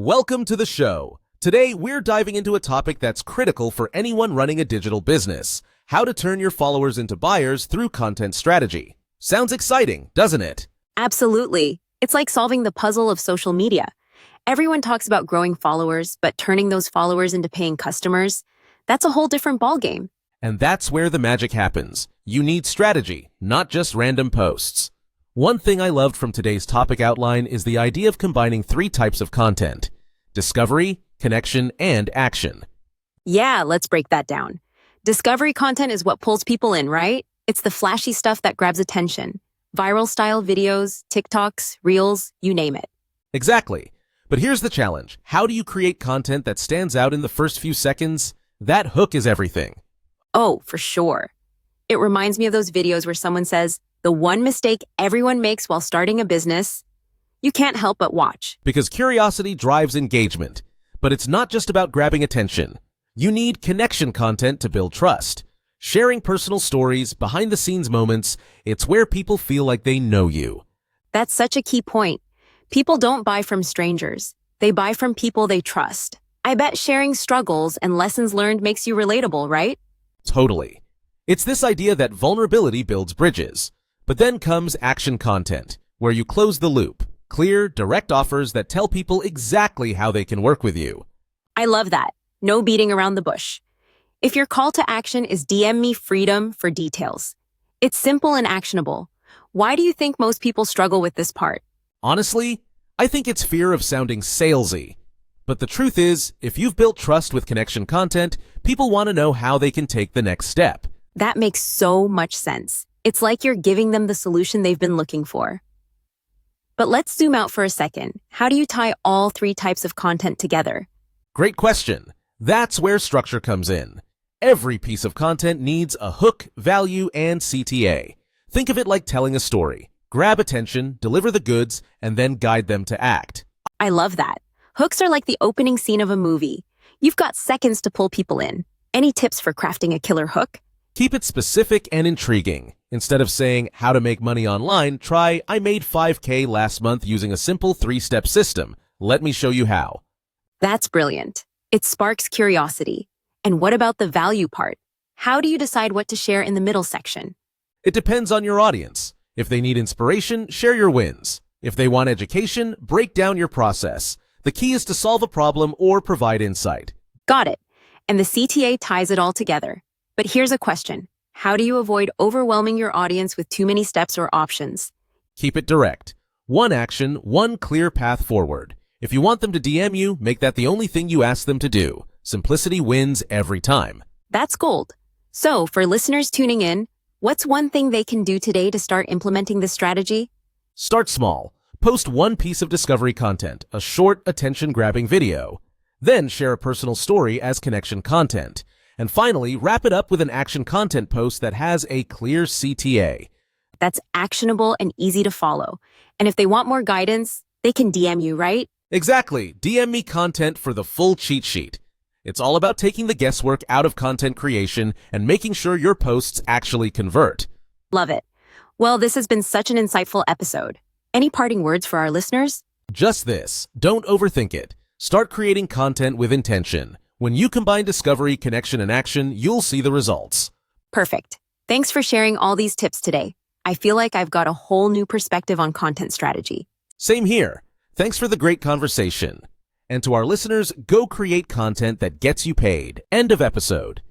Welcome to the show. Today, we're diving into a topic that's critical for anyone running a digital business: how to turn your followers into buyers through content strategy. Sounds exciting, doesn't it? Absolutely. It's like solving the puzzle of social media. Everyone talks about growing followers, but turning those followers into paying customers, that's a whole different ballgame. And that's where the magic happens. You need strategy, not just random posts. One thing I loved from today's topic outline is the idea of combining three types of content: discovery, connection, and action. Yeah, let's break that down. Discovery content is what pulls people in, right? It's the flashy stuff that grabs attention. Viral style videos, TikToks, Reels, you name it. Exactly. But here's the challenge. How do you create content that stands out in the first few seconds? That hook is everything. Oh, for sure. It reminds me of those videos where someone says, the one mistake everyone makes while starting a business. You can't help but watch. Because curiosity drives engagement. But it's not just about grabbing attention. You need connection content to build trust. Sharing personal stories, behind-the-scenes moments, it's where people feel like they know you. That's such a key point. People don't buy from strangers. They buy from people they trust. I bet sharing struggles and lessons learned makes you relatable, right? Totally. It's this idea that vulnerability builds bridges. But then comes action content, where you close the loop. Clear, direct offers that tell people exactly how they can work with you. I love that. No beating around the bush. If your call to action is DM me freedom for details. It's simple and actionable. Why do you think most people struggle with this part? Honestly, I think it's fear of sounding salesy. But the truth is, if you've built trust with connection content, people want to know how they can take the next step. That makes so much sense. It's like you're giving them the solution they've been looking for. But let's zoom out for a second. How do you tie all three types of content together? Great question. That's where structure comes in. Every piece of content needs a hook, value, and CTA. Think of it like telling a story. Grab attention, deliver the goods, and then guide them to act. I love that. Hooks are like the opening scene of a movie. You've got seconds to pull people in. Any tips for crafting a killer hook? Keep it specific and intriguing. Instead of saying how to make money online, try I made 5K last month using a simple 3-step system. Let me show you how. That's brilliant. It sparks curiosity. And what about the value part? How do you decide what to share in the middle section? It depends on your audience. If they need inspiration, share your wins. If they want education, break down your process. The key is to solve a problem or provide insight. Got it. And the CTA ties it all together. But here's a question. How do you avoid overwhelming your audience with too many steps or options? Keep it direct. One action, one clear path forward. If you want them to DM you, make that the only thing you ask them to do. Simplicity wins every time. That's gold. So, for listeners tuning in, what's one thing they can do today to start implementing this strategy? Start small. Post one piece of discovery content, a short, attention-grabbing video. Then share a personal story as connection content. And finally, wrap it up with an action content post that has a clear CTA. That's actionable and easy to follow. And if they want more guidance, they can DM you, right? Exactly. DM me content for the full cheat sheet. It's all about taking the guesswork out of content creation and making sure your posts actually convert. Love it. Well, this has been such an insightful episode. Any parting words for our listeners? Just this. Don't overthink it. Start creating content with intention. When you combine discovery, connection, and action, you'll see the results. Perfect. Thanks for sharing all these tips today. I feel like I've got a whole new perspective on content strategy. Same here. Thanks for the great conversation. And to our listeners, go create content that gets you paid. End of episode.